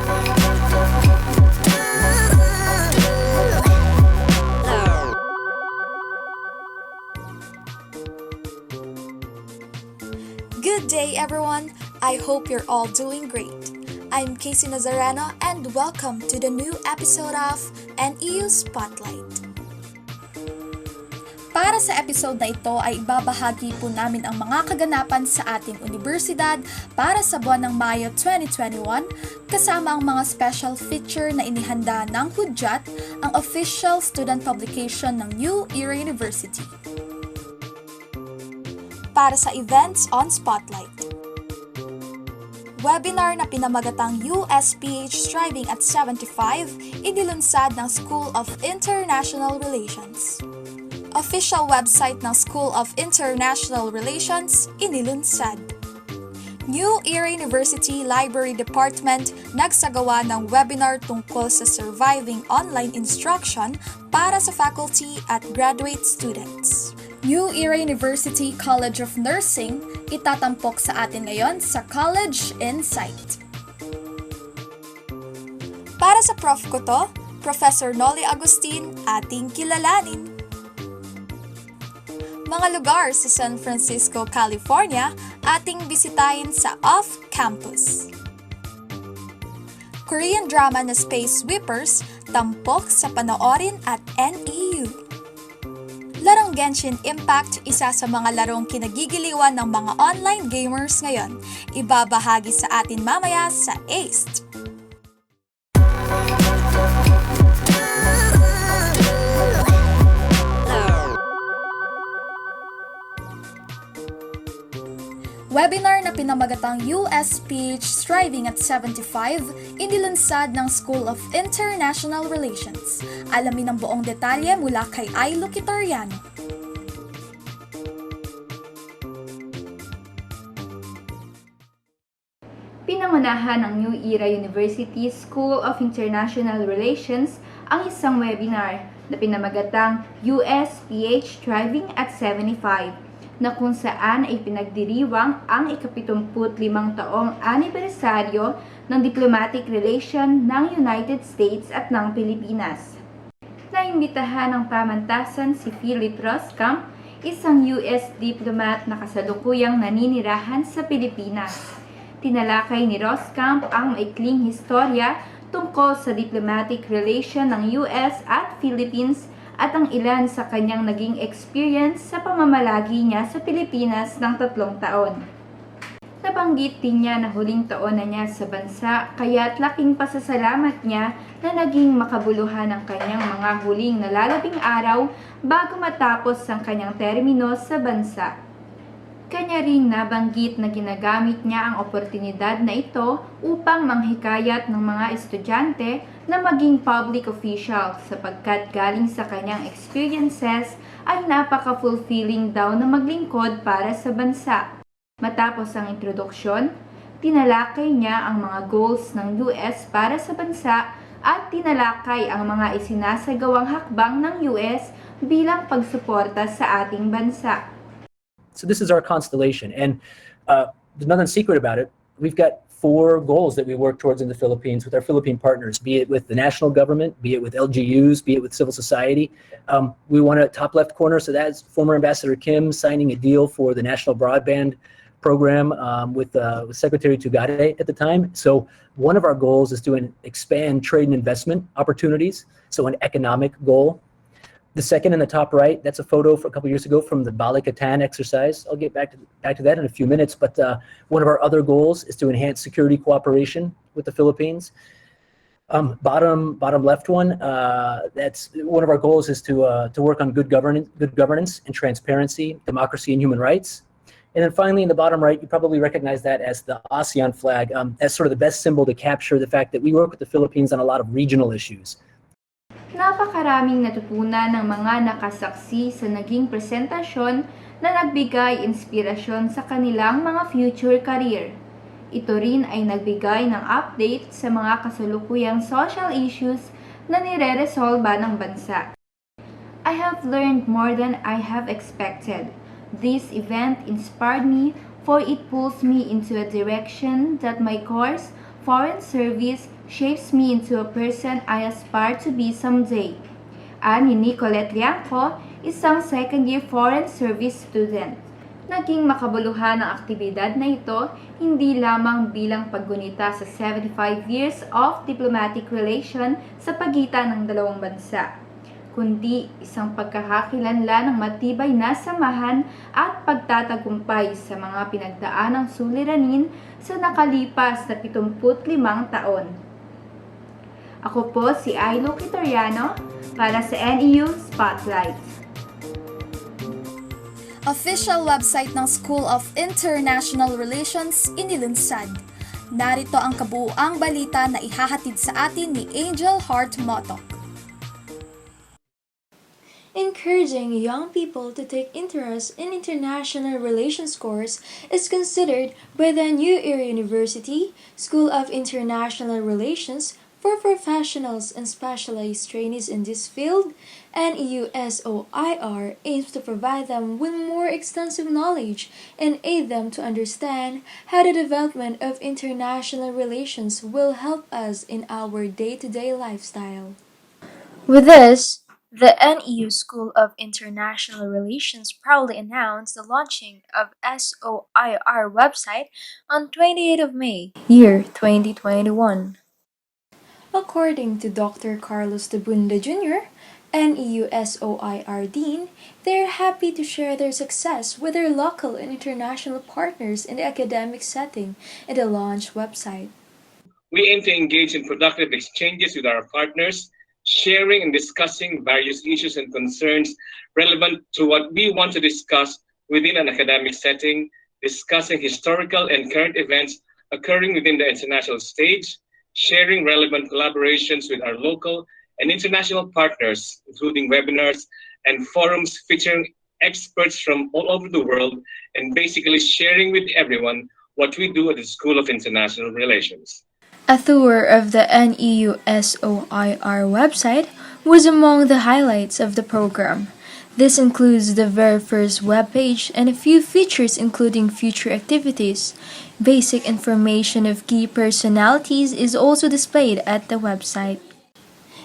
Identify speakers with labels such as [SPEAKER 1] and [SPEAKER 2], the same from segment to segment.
[SPEAKER 1] Good day, everyone. I hope you're all doing great. I'm Casey Nazareno and welcome to the new episode of NEU Spotlight. Para sa episode na ito ay ibabahagi po namin ang mga kaganapan sa ating universidad para sa buwan ng Mayo 2021 kasama ang mga special feature na inihanda ng Hudyat, ang official student publication ng NEU University. Para sa events on Spotlight. Webinar na pinamagatang USPH Striving at 75 inilunsad ng School of International Relations. Official website ng School of International Relations inilunsad. NEU University Library Department nagsagawa ng webinar tungkol sa surviving online instruction para sa faculty at graduate students. NEU University College of Nursing itatampok sa atin ngayon sa College Insight. Para sa Prof ko to, Professor Noli Agustin, ating kilalanin. Mga lugar sa San Francisco, California, ating bisitahin sa off-campus. Korean drama na Space Sweepers, tampok sa panoorin at NEU. Larong Genshin Impact, isa sa mga larong kinagigiliwan ng mga online gamers ngayon. Ibabahagi sa atin mamaya sa EXTRO. Webinar na pinamagatang USPH Striving at 75 inilunsad ng School of International Relations. Alamin ang buong detalye mula kay Ailo Kitoriano.
[SPEAKER 2] Pinangunahan ng New Era University School of International Relations ang isang webinar na pinamagatang USPH Striving at 75 na kung saan ay pinagdiriwang ang ika-75 taong anibersaryo ng diplomatic relation ng United States at ng Pilipinas. Naimbitahan ng pamantasan si Philip Roskamp, isang US diplomat na kasalukuyang naninirahan sa Pilipinas. Tinalakay ni Roskamp ang maikling historya tungkol sa diplomatic relation ng US at Philippines at ang ilan sa kanyang naging experience sa pamamalagi niya sa Pilipinas ng 3 taon. Nabanggit din niya na huling taon na niya sa bansa, kaya't laking pasasalamat niya na naging makabuluhan ang kanyang mga huling nalalabing araw bago matapos ang kanyang termino sa bansa. Kanya ring nabanggit na ginagamit niya ang oportunidad na ito upang manghikayat ng mga estudyante na maging public official sapagkat galing sa kanyang experiences ay napaka-fulfilling daw na maglingkod para sa bansa. Matapos ang introduksyon, tinalakay niya ang mga goals ng US para sa bansa at tinalakay ang mga isinasagawang hakbang ng US bilang pagsuporta sa ating bansa.
[SPEAKER 3] So this is our constellation, and there's nothing secret about it. We've got 4 goals that we work towards in the Philippines with our Philippine partners, be it with the national government, be it with LGUs, be it with civil society. We want to top left corner, so that's former Ambassador Kim signing a deal for the national broadband program with Secretary Tugade at the time. So one of our goals is to expand trade and investment opportunities, so an economic goal. The second in the top right, that's a photo for a couple years ago from the Balikatan exercise. I'll get back to that in a few minutes, but one of our other goals is to enhance security cooperation with the Philippines. Bottom left one, that's one of our goals is to work on good governance and transparency, democracy and human rights. And then finally, in the bottom right, you probably recognize that as the ASEAN flag. That's sort of the best symbol to capture the fact that we work with the Philippines on a lot of regional issues.
[SPEAKER 2] Napakaraming natutunan ng mga nakasaksi sa naging presentasyon na nagbigay inspirasyon sa kanilang mga future career. Ito rin ay nagbigay ng update sa mga kasalukuyang social issues na nire-resolba ng bansa. I have learned more than I have expected. This event inspired me for it pulls me into a direction that my course foreign service shapes me into a person I aspire to be someday. Ani Nicolette Liangco, isang second-year foreign service student. Naging makabuluhan ang aktibidad na ito hindi lamang bilang paggunita sa 75 years of diplomatic relation sa pagitan ng dalawang bansa, kundi isang pagkakakilanlan ng matibay na samahan at pagtatagumpay sa mga pinagdaanang suliranin sa nakalipas na 75 taon. Ako po si Ailo Quitoriano para sa NEU Spotlight.
[SPEAKER 1] Official website ng School of International Relations inilunsad. Narito ang kabuuang balita na ihahatid sa atin ni Angel Heart Motok. Encouraging young people to take interest in international relations course is considered by the SoIR University School of International Relations for professionals and specialized trainees in this field. NEU SoIR aims to provide them with more extensive knowledge and aid them to understand how the development of international relations will help us in our day-to-day lifestyle. With this, the NEU School of International Relations proudly announced the launching of SoIR website on 28th of May, year 2021. According to Dr. Carlos Tabunda Jr., NEU SoIR Dean, they are happy to share their success with their local and international partners in the academic setting in the launch website.
[SPEAKER 4] We aim to engage in productive exchanges with our partners, sharing and discussing various issues and concerns relevant to what we want to discuss within an academic setting, discussing historical and current events occurring within the international stage, sharing relevant collaborations with our local and international partners, including webinars and forums featuring experts from all over the world, and basically sharing with everyone what we do at the School of International Relations.
[SPEAKER 1] A tour of the NEU SoIR website was among the highlights of the program. This includes the very first webpage and a few features including future activities. Basic information of key personalities is also displayed at the website.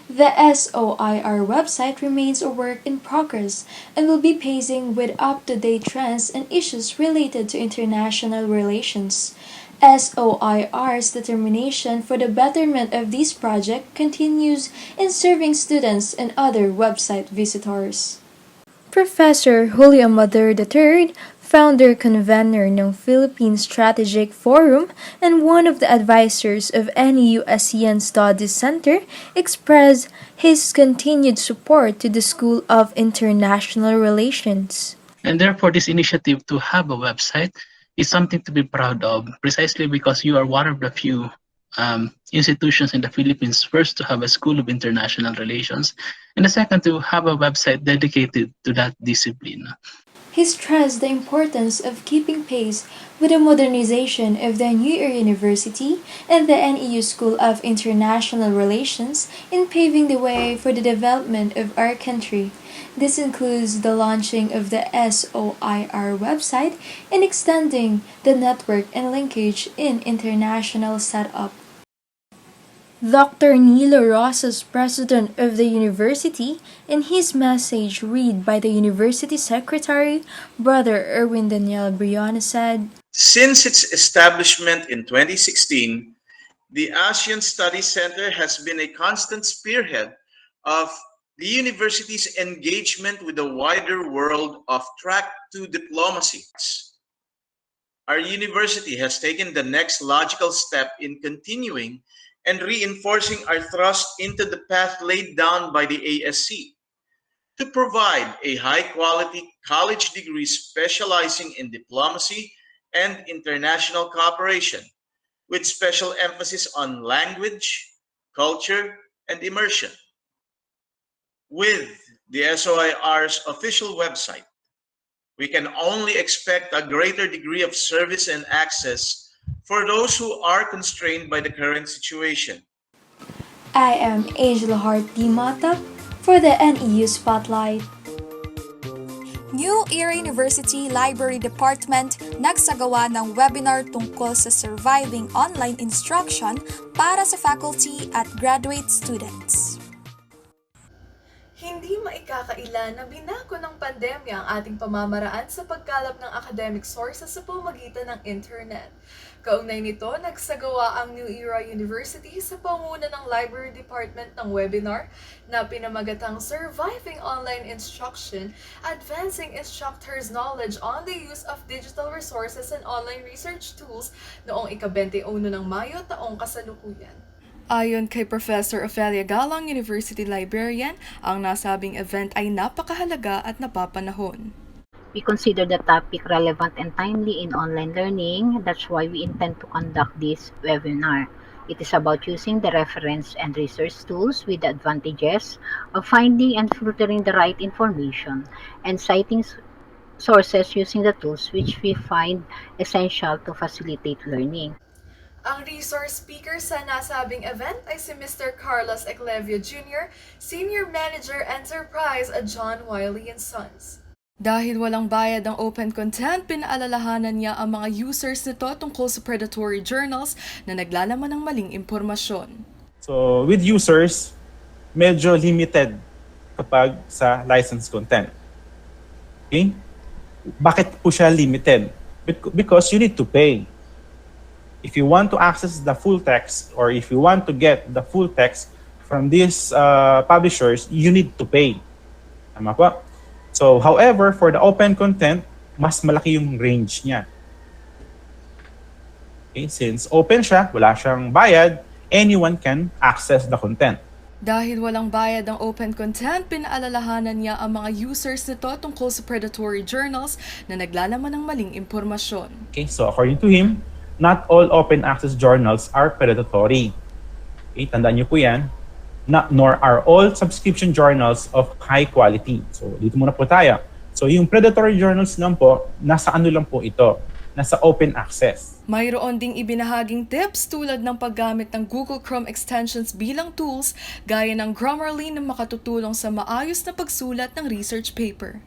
[SPEAKER 1] The SoIR website remains a work in progress and will be pacing with up-to-date trends and issues related to international relations. SoIR's determination for the betterment of this project continues in serving students and other website visitors. Professor Julio Amador III, founder-convener ng Philippine Strategic Forum and one of the advisors of NEU ASEAN Studies Center, expressed his continued support to the School of International Relations.
[SPEAKER 5] And therefore, this initiative to have a website is something to be proud of, precisely because you are one of the few institutions in the Philippines, first to have a School of International Relations, and the second to have a website dedicated to that discipline.
[SPEAKER 1] He stressed the importance of keeping pace with the modernization of the SoIR University and the NEU School of International Relations in paving the way for the development of our country. This includes the launching of the SoIR website and extending the network and linkage in international setup. Dr. Nilo Rosas, president of the university, in his message read by the university secretary, Brother Erwin Daniel Briana, said,
[SPEAKER 6] "Since its establishment in 2016, the ASEAN Studies Center has been a constant spearhead of the university's engagement with the wider world of Track 2 diplomacy. Our university has taken the next logical step in continuing and reinforcing our thrust into the path laid down by the ASC to provide a high-quality college degree specializing in diplomacy and international cooperation, with special emphasis on language, culture, and immersion. With the SoIR's official website, we can only expect a greater degree of service and access for those who are constrained by the current situation."
[SPEAKER 1] I am Angela Hart Dimata for the NEU Spotlight. New Era University Library Department nagsagawa ng webinar tungkol sa surviving online instruction para sa faculty at graduate students.
[SPEAKER 7] Hindi maikakaila na binago ng pandemya ang ating pamamaraan sa pagkalap ng academic sources sa pamamagitan ng internet. Kaugnay nito, nagsagawa ang New Era University sa panguna ng Library Department ng webinar na pinamagatang Surviving Online Instruction, Advancing Instructors' Knowledge on the Use of Digital Resources and Online Research Tools noong ika-21 ng Mayo taong kasalukuyan.
[SPEAKER 8] Ayon kay Professor Ofelia Galang, University Librarian, ang nasabing event ay napakahalaga at napapanahon.
[SPEAKER 9] We consider the topic relevant and timely in online learning. That's why we intend to conduct this webinar. It is about using the reference and research tools with the advantages of finding and filtering the right information and citing sources using the tools which we find essential to facilitate learning.
[SPEAKER 7] Ang resource speaker sa nasabing event ay si Mr. Carlos Eclevio Jr., Senior Manager Enterprise at John Wiley & Sons.
[SPEAKER 8] Dahil walang bayad ang open content, pinaalalahanan niya ang mga users nito tungkol sa predatory journals na naglalaman ng maling impormasyon.
[SPEAKER 10] So with users, medyo limited kapag sa licensed content. Okay? Bakit po siya limited? Because you need to pay. If you want to access the full text or if you want to get the full text from these publishers, you need to pay. Tama po? So, however, for the open content, mas malaki yung range niya. Okay? Since open siya, wala siyang bayad, anyone can access the content.
[SPEAKER 8] Dahil walang bayad ang open content, pinaalalahanan niya ang mga users nito tungkol sa predatory journals na naglalaman ng maling impormasyon.
[SPEAKER 10] Okay? So, according to him, not all open access journals are predatory. Okay, tandaan niyo po yan. Nor are all subscription journals of high quality. So, dito muna po tayo. So, yung predatory journals lang po, nasa ano lang po ito? Nasa open access.
[SPEAKER 8] Mayroon ding ibinahaging tips tulad ng paggamit ng Google Chrome extensions bilang tools gaya ng Grammarly na makatutulong sa maayos na pagsulat ng research paper.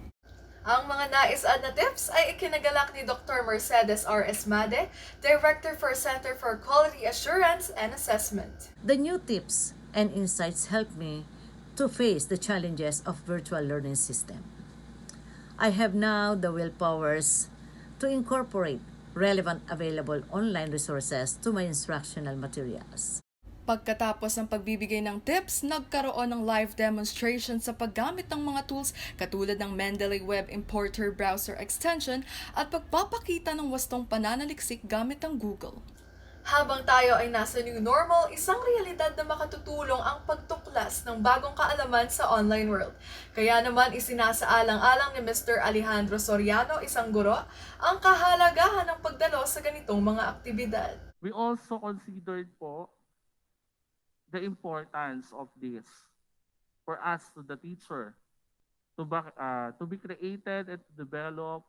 [SPEAKER 7] Ang mga nais-add na tips ay ikinagalak ni Dr. Mercedes R. Esmade, Director for Center for Quality Assurance and Assessment.
[SPEAKER 11] The new tips and insights help me to face the challenges of virtual learning system. I have now the willpowers to incorporate relevant available online resources to my instructional materials.
[SPEAKER 8] Pagkatapos ng pagbibigay ng tips, nagkaroon ng live demonstration sa paggamit ng mga tools katulad ng Mendeley Web Importer Browser Extension at pagpapakita ng wastong pananaliksik gamit ang Google.
[SPEAKER 7] Habang tayo ay nasa new normal, isang realidad na makatutulong ang pagtuklas ng bagong kaalaman sa online world. Kaya naman isinasaalang-alang ni Mr. Alejandro Soriano, isang guro, ang kahalagahan ng pagdalo sa ganitong mga aktibidad.
[SPEAKER 12] We also considered po the importance of this for us, to the teacher, to be created and to develop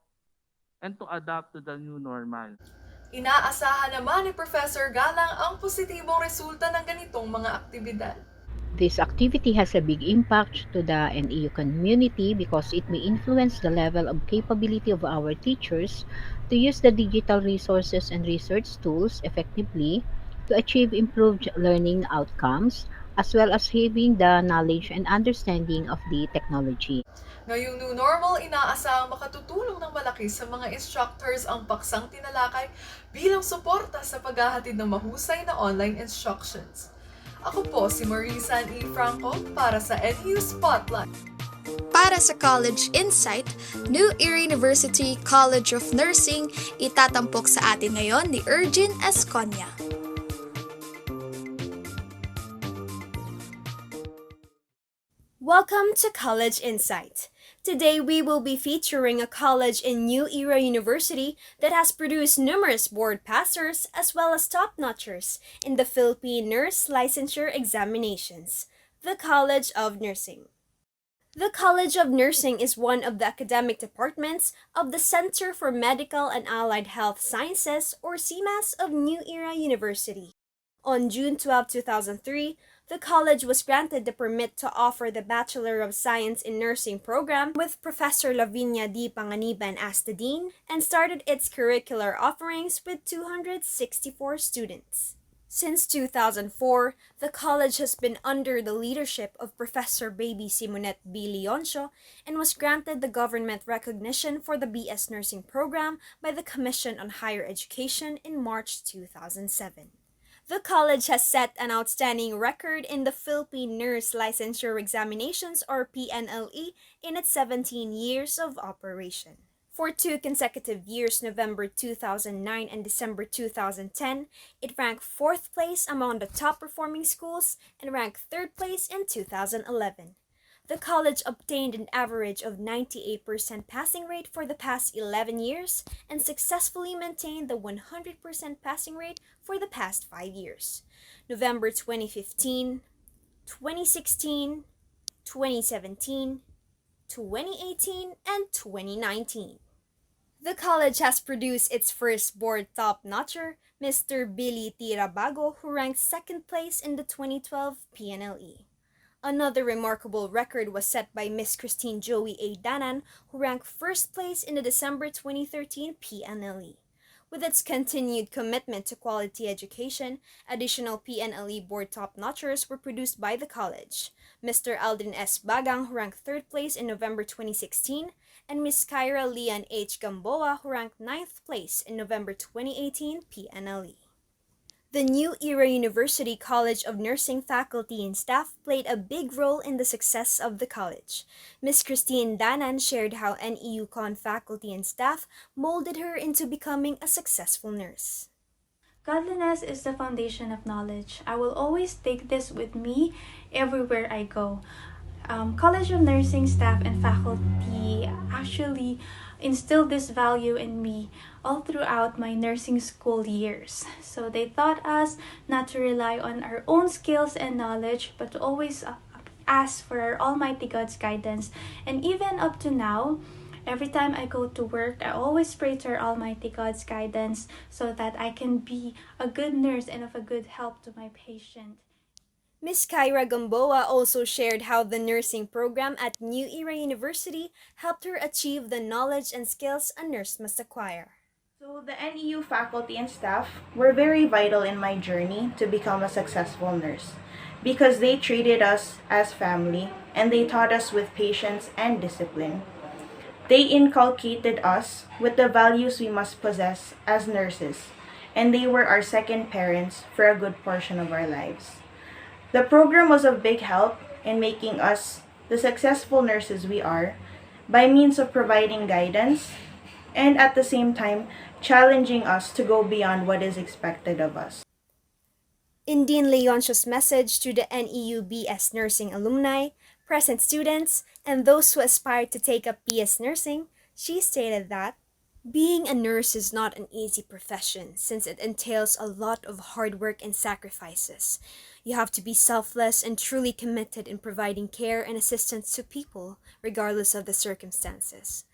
[SPEAKER 12] and to adapt to the new normal.
[SPEAKER 7] Inaasahan naman ni Professor Galang ang positibong resulta ng ganitong mga aktibidad.
[SPEAKER 9] This activity has a big impact to the NEU community because it may influence the level of capability of our teachers to use the digital resources and research tools effectively to achieve improved learning outcomes, as well as having the knowledge and understanding of the technology.
[SPEAKER 7] Ngayong new normal, inaasahang makatutulong ng malaki sa mga instructors ang paksang tinalakay bilang suporta sa paghahatid ng mahusay na online instructions. Ako po si Marisa E. Franco para sa NEU Spotlight.
[SPEAKER 1] Para sa College Insight, New Era University College of Nursing, itatampok sa atin ngayon ni Ergin Esconia.
[SPEAKER 13] Welcome to College Insight. Today we will be featuring a college in New Era University that has produced numerous board passers as well as top-notchers in the Philippine Nurse Licensure Examinations, the College of Nursing. The College of Nursing is one of the academic departments of the Center for Medical and Allied Health Sciences or CMAS of New Era University. On June 12, 2003, the college was granted the permit to offer the Bachelor of Science in Nursing program with Professor Lavinia D. Panganiban as the dean and started its curricular offerings with 264 students. Since 2004, the college has been under the leadership of Professor Baby Simonette B. Leoncio and was granted the government recognition for the BS Nursing program by the Commission on Higher Education in March 2007. The college has set an outstanding record in the Philippine Nurse Licensure Examinations or PNLE in its 17 years of operation. For 2 consecutive years, November 2009 and December 2010, it ranked 4th place among the top performing schools and ranked 3rd place in 2011. The college obtained an average of 98% passing rate for the past 11 years and successfully maintained the 100% passing rate for the past 5 years. November 2015, 2016, 2017, 2018, and 2019. The college has produced its first board top-notcher, Mr. Billy Tirabago, who ranked 2nd place in the 2012 PNLE. Another remarkable record was set by Miss Christine Joey A. Danan, who ranked 1st place in the December 2013 PNLE. With its continued commitment to quality education, additional PNLE board top-notchers were produced by the college. Mr. Aldrin S. Bagang, who ranked 3rd place in November 2016, and Ms. Kyra Lian H. Gamboa, who ranked 9th place in November 2018 PNLE. The New Era University College of Nursing faculty and staff played a big role in the success of the college. Ms. Christine Danan shared how NEU Con faculty and staff molded her into becoming a successful nurse.
[SPEAKER 14] Godliness is the foundation of knowledge. I will always take this with me everywhere I go. College of Nursing staff and faculty actually instilled this value in me all throughout my nursing school years. So they taught us not to rely on our own skills and knowledge, but to always ask for our Almighty God's guidance. And even up to now, every time I go to work, I always pray to our Almighty God's guidance so that I can be a good nurse and of a good help to my patient.
[SPEAKER 13] Ms. Kyra Gamboa also shared how the nursing program at New Era University helped her achieve the knowledge and skills a nurse must acquire.
[SPEAKER 15] So the NEU faculty and staff were very vital in my journey to become a successful nurse because they treated us as family and they taught us with patience and discipline. They inculcated us with the values we must possess as nurses, and they were our second parents for a good portion of our lives. The program was of big help in making us the successful nurses we are by means of providing guidance and at the same time challenging us to go beyond what is expected of us.
[SPEAKER 13] In Dean Leoncio's message to the NEU BS Nursing alumni, present students, and those who aspire to take up BS Nursing, she stated that being a nurse is not an easy profession since it entails a lot of hard work and sacrifices. You have to be selfless and truly committed in providing care and assistance to people, regardless of the circumstances.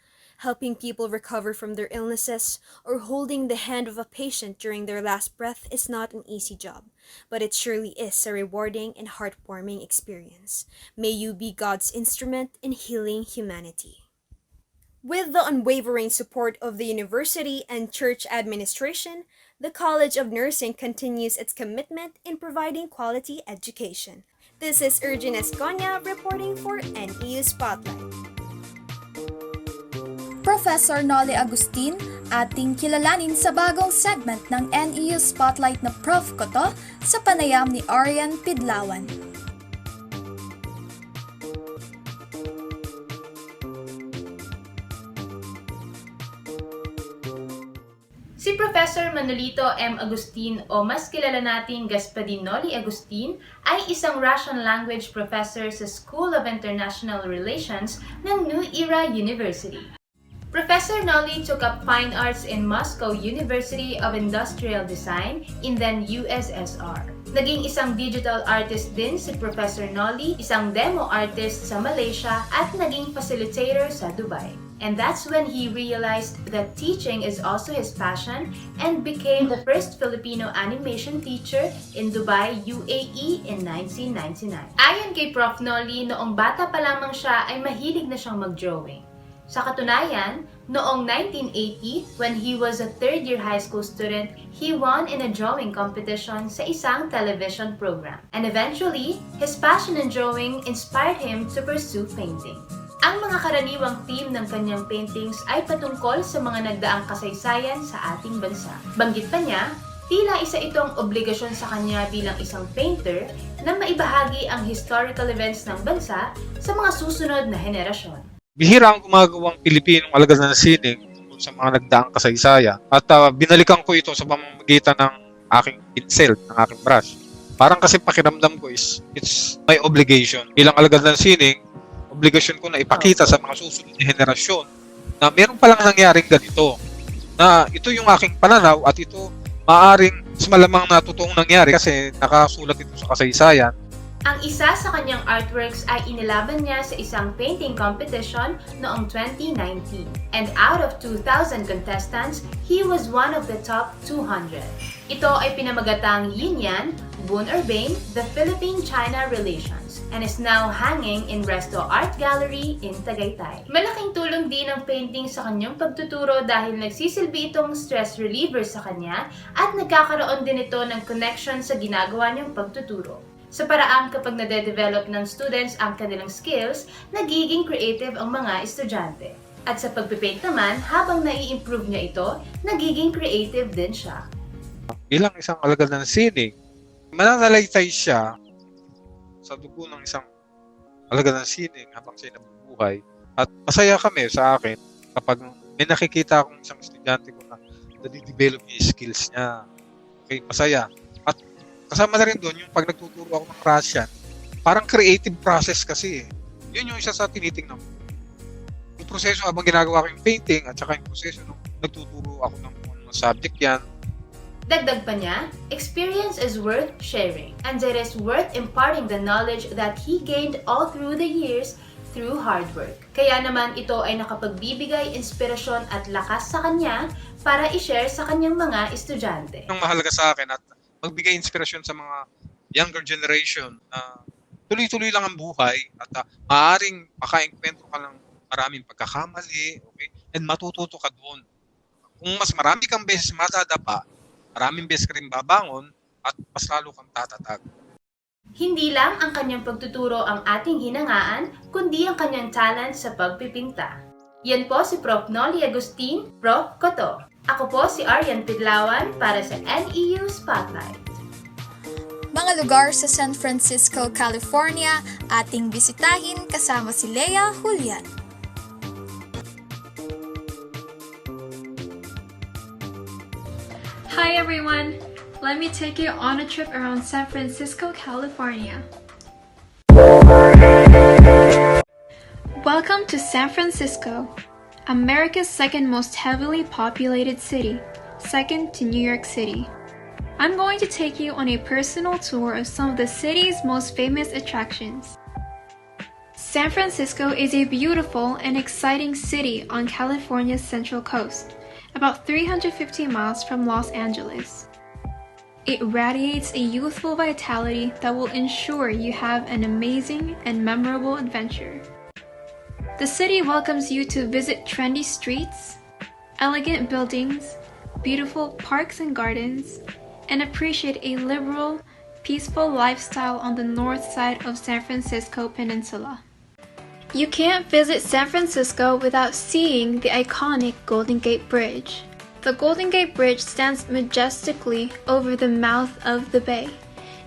[SPEAKER 13] Helping people recover from their illnesses or holding the hand of a patient during their last breath is not an easy job, but it surely is a rewarding and heartwarming experience. May you be God's instrument in healing humanity. With the unwavering support of the university and church administration, the College of Nursing continues its commitment in providing quality education. This is Urgin Esconia reporting for NEU Spotlight.
[SPEAKER 1] Professor Noli Agustin, ating kilalanin sa bagong segment ng NEU Spotlight na Prof ko to sa panayam ni Arian Pidlawan.
[SPEAKER 2] Si Professor Manolito M. Agustin o mas kilala nating Gaspadin Noli Agustin ay isang Russian language professor sa School of International Relations ng New Era University. Professor Noli took up fine arts in Moscow University of Industrial Design in then USSR. Naging isang digital artist din si Professor Noli, isang demo artist sa Malaysia at naging facilitator sa Dubai. And that's when he realized that teaching is also his passion and became the first Filipino animation teacher in Dubai, UAE in 1999. Ayon kay Prof. Noli, noong bata pa lamang siya ay mahilig na siyang mag-drawing. Sa katunayan, noong 1980, when he was a third-year high school student, he won in a drawing competition sa isang television program. And eventually, his passion in drawing inspired him to pursue painting. Ang mga karaniwang theme ng kanyang paintings ay patungkol sa mga nagdaang kasaysayan sa ating bansa. Banggit pa niya, tila isa itong obligasyon sa kanya bilang isang painter na maibahagi ang historical events ng bansa sa mga susunod na henerasyon.
[SPEAKER 16] Bihira ang gumagawang Pilipinong alagad ng sining tungkol sa mga nagdaang kasaysayan at binalikan ko ito sa pamamagitan ng aking pinsel, ng aking brush. Parang kasi pakiramdam ko is it's my obligation bilang alagad ng sining, obligasyon ko na ipakita sa mga susunod na henerasyon na meron palang nangyaring ganito. Na ito yung aking pananaw at ito maaring malamang na totoong nangyari kasi nakasulat ito sa kasaysayan.
[SPEAKER 2] Ang isa sa kanyang artworks ay inilaban niya sa isang painting competition noong 2019. And out of 2,000 contestants, he was one of the top 200. Ito ay pinamagatang Yin Yan, Boon Urbane, The Philippine-China Relations, and is now hanging in Resto Art Gallery in Tagaytay. Malaking tulong din ang painting sa kanyang pagtuturo dahil nagsisilbi itong stress reliever sa kanya at nagkakaroon din ito ng connection sa ginagawa niyang pagtuturo. Sa paraan kapag nade-develop ng students ang kanilang skills, nagiging creative ang mga estudyante. At sa pagpipaint naman, habang nai-improve niya ito, nagiging creative din siya.
[SPEAKER 16] Bilang isang alagad ng sining, mananalaysay siya sa dugo ng isang alagad ng sining habang siya nabubuhay. At masaya kami sa akin kapag may nakikita akong isang estudyante ko na nade-develop yung skills niya. Okay, masaya. At kasama na rin doon yung pag nagtuturo ako ng Russian, parang creative process kasi eh. Yun yung isa sa tinitingnan ko. Yung proseso habang ginagawa ko yung painting at saka yung proseso nung nagtuturo ako ng subject yan.
[SPEAKER 2] Dagdag pa niya, experience is worth sharing and it is worth imparting the knowledge that he gained all through the years through hard work. Kaya naman ito ay nakapagbibigay inspirasyon at lakas sa kanya para i-share sa kanyang mga estudyante.
[SPEAKER 16] Ang mahalaga sa akin at magbigay inspirasyon sa mga younger generation na tuloy-tuloy lang ang buhay at maaaring makaengkwentro ka ng maraming pagkakamali, okay? And matututo ka doon. Kung mas marami kang beses matadapa, maraming beses ka rin babangon at mas lalo kang tatatag.
[SPEAKER 2] Hindi lang ang kanyang pagtuturo ang ating hinangaan, kundi ang kanyang talent sa pagpipinta. Yan po si Prof. Noli Agustin, Prof. Koto. Ako po si Aryan Pidlawan para sa NEU Spotlight.
[SPEAKER 1] Mga lugar sa San Francisco, California, ating bisitahin kasama si Lea Julian.
[SPEAKER 14] Hi everyone! Let me take you on a trip around San Francisco, California. Welcome to San Francisco, America's second most heavily populated city, second to New York City. I'm going to take you on a personal tour of some of the city's most famous attractions. San Francisco is a beautiful and exciting city on California's central coast, about 350 miles from Los Angeles. It radiates a youthful vitality that will ensure you have an amazing and memorable adventure. The city welcomes you to visit trendy streets, elegant buildings, beautiful parks and gardens, and appreciate a liberal, peaceful lifestyle on the north side of San Francisco Peninsula. You can't visit San Francisco without seeing the iconic Golden Gate Bridge. The Golden Gate Bridge stands majestically over the mouth of the bay.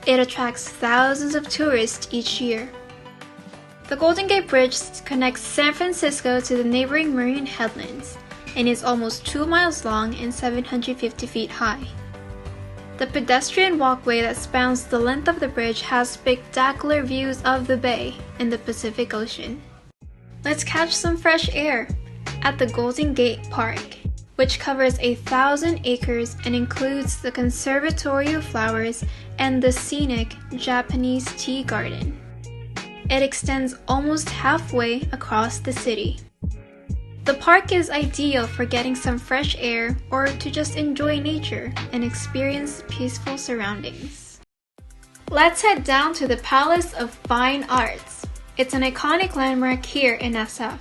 [SPEAKER 14] It attracts thousands of tourists each year. The Golden Gate Bridge connects San Francisco to the neighboring marine headlands and is almost 2 miles long and 750 feet high. The pedestrian walkway that spans the length of the bridge has spectacular views of the bay and the Pacific Ocean. Let's catch some fresh air at the Golden Gate Park. which covers 1,000 acres and includes the Conservatory of Flowers and the scenic Japanese Tea Garden. It extends almost halfway across the city. The park is ideal for getting some fresh air or to just enjoy nature and experience peaceful surroundings. Let's head down to the Palace of Fine Arts. It's an iconic landmark here in SF.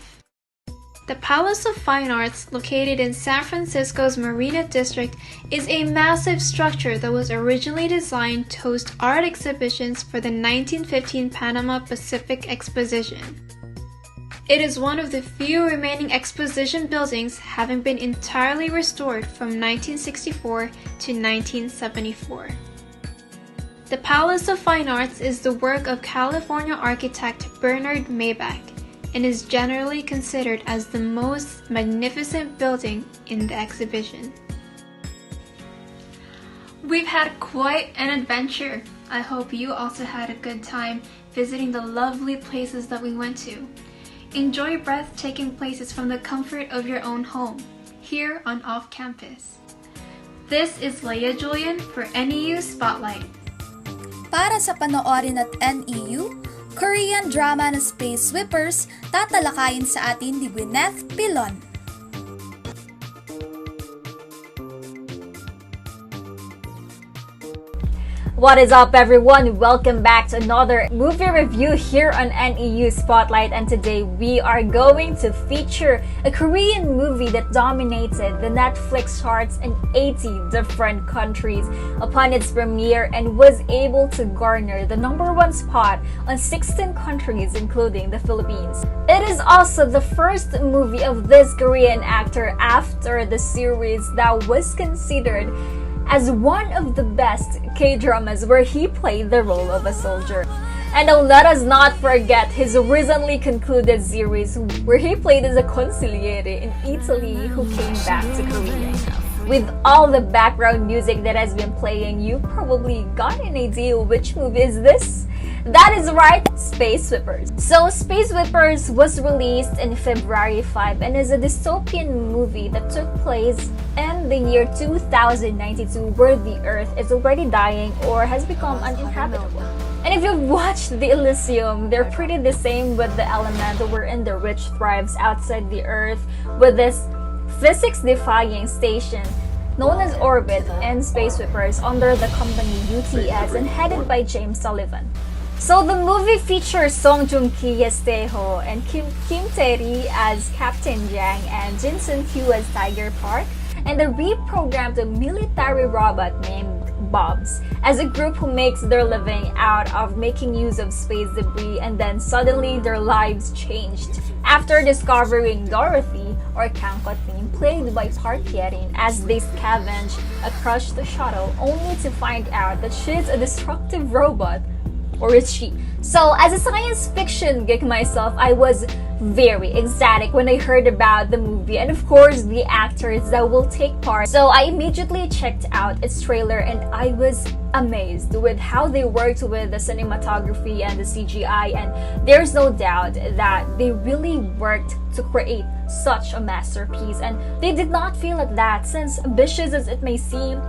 [SPEAKER 14] The Palace of Fine Arts, located in San Francisco's Marina District, is a massive structure that was originally designed to host art exhibitions for the 1915 Panama Pacific Exposition. It is one of the few remaining exposition buildings having been entirely restored from 1964 to 1974. The Palace of Fine Arts is the work of California architect Bernard Maybach, and is generally considered as the most magnificent building in the exhibition. We've had quite an adventure. I hope you also had a good time visiting the lovely places that we went to. Enjoy breathtaking places from the comfort of your own home, here on Off Campus. This is Leia Julian for NEU Spotlight.
[SPEAKER 1] Para sa panoorin at NEU, Korean drama na Space Sweepers, tatalakayin sa atin ni Gwyneth Pilon.
[SPEAKER 17] What is up, everyone? Welcome back to another movie review here on NEU Spotlight, and today we are going to feature a Korean movie that dominated the Netflix charts in 80 different countries upon its premiere and was able to garner the #1 spot on 16 countries including the Philippines. It is also the first movie of this Korean actor after the series that was considered as one of the best K-dramas where he played the role of a soldier. And let us not forget his recently concluded series where he played as a consigliere in Italy who came back to Korea. With all the background music that has been playing, you probably got an idea which movie is this? That is right, Space Sweepers. So Space Sweepers was released in February 5 and is a dystopian movie that took place in the year 2092 where the Earth is already dying or has become uninhabitable. And if you've watched the Elysium, they're pretty the same with the element wherein the rich thrives outside the Earth with this physics-defying station known as Orbit and Space Sweepers under the company UTS and headed by James Sullivan. So the movie features Song Joong-ki as Taeho and Kim Tae-ri as Captain Jang and Jin Sun-kyu as Tiger Park, and a reprogrammed military robot named Bobs as a group who makes their living out of making use of space debris, and then suddenly their lives changed after discovering Dorothy, or Kang Kot-lim, played by Park Hye-rin, as they scavenge across the shuttle only to find out that she's a destructive robot. Or is she? So, as a science fiction geek myself, I was very ecstatic when I heard about the movie and of course the actors that will take part. So I immediately checked out its trailer and I was amazed with how they worked with the cinematography and the CGI, and there's no doubt that they really worked to create such a masterpiece, and they did not feel like that. Since ambitious as it may seem,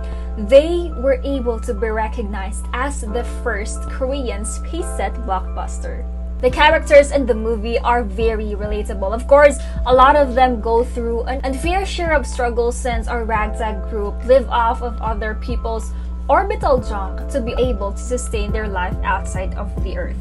[SPEAKER 17] they were able to be recognized as the first Korean space set blockbuster. The characters in the movie are very relatable. Of course, a lot of them go through an unfair share of struggle since our ragtag group live off of other people's orbital junk to be able to sustain their life outside of the Earth.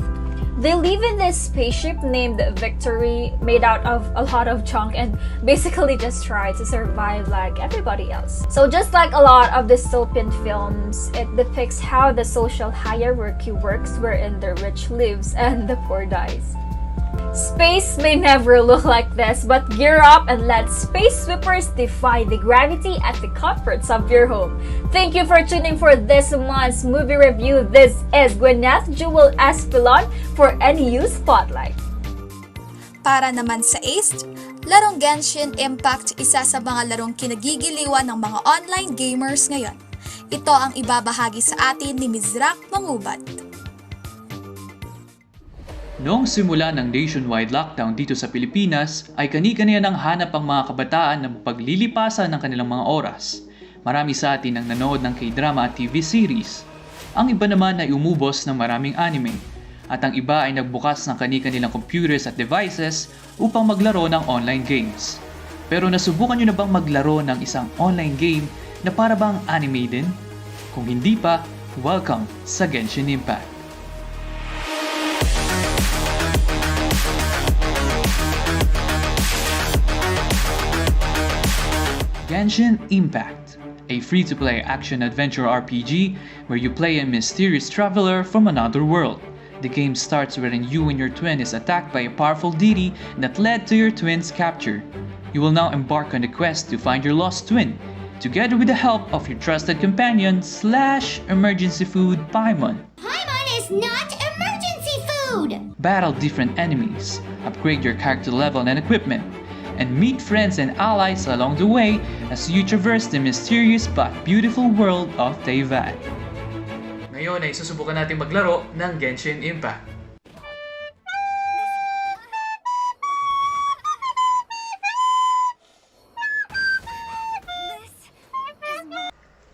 [SPEAKER 17] They live in this spaceship named Victory, made out of a lot of junk, and basically just try to survive like everybody else. So just like a lot of dystopian films, it depicts how the social hierarchy works, wherein the rich lives and the poor dies. Space may never look like this, but gear up and let Space Sweepers defy the gravity at the comforts of your home. Thank you for tuning for this month's movie review. This is Gwyneth Jewel Espilon for NEU Spotlight.
[SPEAKER 1] Para naman sa EXTRO, larong Genshin Impact, isa sa mga larong kinagigiliwan ng mga online gamers ngayon. Ito ang ibabahagi sa atin ni Ms. Rak Mangubat.
[SPEAKER 18] Noong simula ng nationwide lockdown dito sa Pilipinas, ay kani-kaniya nang hanap ang mga kabataan na paglilipasan ng kanilang mga oras. Marami sa atin ang nanood ng K-drama at TV series. Ang iba naman ay umubos ng maraming anime. At ang iba ay nagbukas ng kani-kanilang computers at devices upang maglaro ng online games. Pero nasubukan nyo na bang maglaro ng isang online game na para bang anime din? Kung hindi pa, welcome sa Genshin Impact. Genshin Impact, a free-to-play action-adventure RPG where you play a mysterious traveler from another world. The game starts wherein you and your twin is attacked by a powerful deity that led to your twin's capture. You will now embark on the quest to find your lost twin, together with the help of your trusted companion / emergency food Paimon.
[SPEAKER 19] Paimon is not emergency food!
[SPEAKER 18] Battle different enemies, upgrade your character level and equipment, and meet friends and allies along the way as you traverse the mysterious but beautiful world of Teyvat. Ngayon ay susubukan natin maglaro ng Genshin Impact.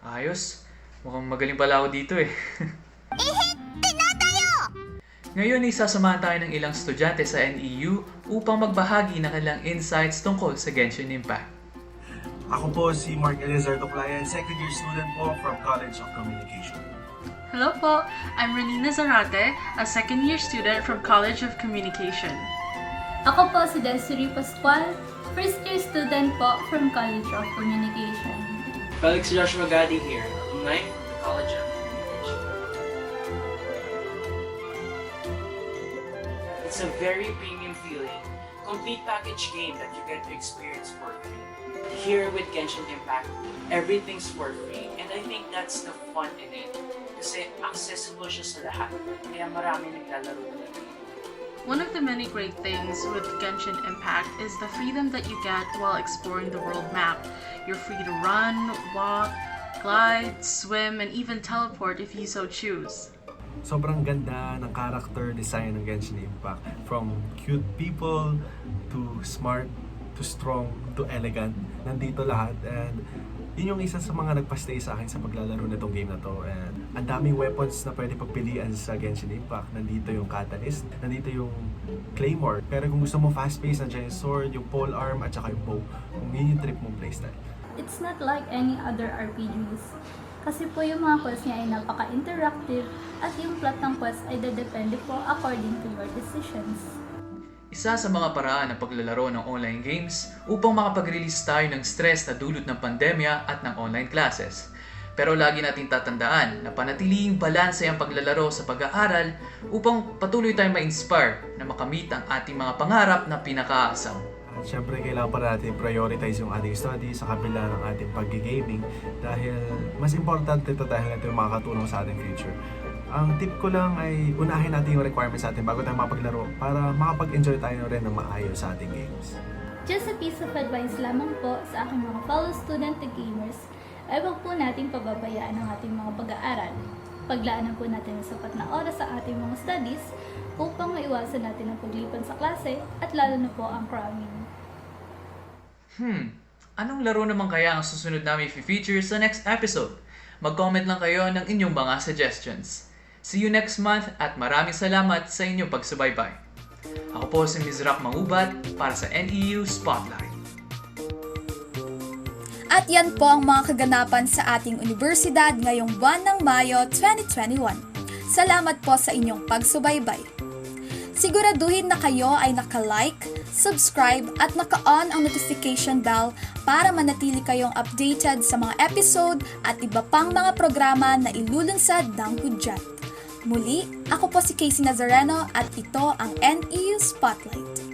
[SPEAKER 18] Ayos, mukhang magaling pala ako dito eh. Ngayon ay sasamahan tayo ng ilang estudyante sa NEU upang magbahagi ng kanilang insights tungkol sa Genshin Impact.
[SPEAKER 20] Ako po si Mark Elizar Toclayan, second year student po from College of Communication.
[SPEAKER 21] Hello po, I'm Renina Zarate, a second year student from College of Communication.
[SPEAKER 22] Ako po si Desiree Pascual, first year student po from College of Communication.
[SPEAKER 23] Felix Joshua Gadi here, alumni of the College of Communication. It's a very premium feeling, complete package game that you get to experience for free. Here with Genshin Impact, everything's for free, and I think that's the fun in it. Kasi accessible siya sa lahat, kaya marami naglalaro na.
[SPEAKER 21] One of the many great things with Genshin Impact is the freedom that you get while exploring the world map. You're free to run, walk, glide, swim, and even teleport if you so choose.
[SPEAKER 20] Sobrang ganda ng character design ng Genshin Impact. From cute people to smart to strong to elegant. Nandito lahat, and yun yung isa sa mga nagpa-stay sa akin sa paglalaro nitong game na to. And ang daming weapons na pwede pagpilian sa Genshin Impact. Nandito yung Catalyst, nandito yung Claymore. Pero kung gusto mo fast-paced, nandiyan yung sword, yung pole arm, at saka yung bow. Kung yun yung trip mong playstyle.
[SPEAKER 22] It's not like any other RPGs. Kasi po yung mga quest niya ay napaka-interactive at yung plot ng quest ay dadepende po according to your decisions.
[SPEAKER 18] Isa sa mga paraan ng paglalaro ng online games upang makapag-release tayo ng stress na dulot ng pandemya at ng online classes. Pero lagi nating tatandaan na panatiling balanse ang paglalaro sa pag-aaral upang patuloy tayong ma-inspire na makamit ang ating mga pangarap na pinakaasam.
[SPEAKER 20] At syempre kailangan pa natin prioritize yung ating study sa kabila ng ating pag-gaming dahil mas importante ito dahil ito yung makakatulong sa ating future. Ang tip ko lang ay unahin natin yung requirements natin bago tayo mapaglaro para makapag-enjoy tayo rin ng maayos sa ating games.
[SPEAKER 22] Just a piece of advice lamang po sa aking mga fellow student na gamers ay huwag po natin pababayaan ang ating mga pag-aaral. Paglaanan po natin ng sapat na oras sa ating mga studies upang maiwasan natin ang paglipan sa klase at lalo na po ang cramming.
[SPEAKER 18] Anong laro naman kaya ang susunod namin i-feature sa next episode? Mag-comment lang kayo ng inyong mga suggestions. See you next month at maraming salamat sa inyong pagsubaybay. Ako po si Ms. Rock Mangubat para sa NEU Spotlight.
[SPEAKER 1] At yan po ang mga kaganapan sa ating universidad ngayong buwan ng Mayo 2021. Salamat po sa inyong pagsubaybay. Siguraduhin na kayo ay naka-like, subscribe at naka-on ang notification bell para manatili kayong updated sa mga episode at iba pang mga programa na ilulunsad ng hudyat. Muli, ako po si Casey Nazareno at ito ang NEU Spotlight.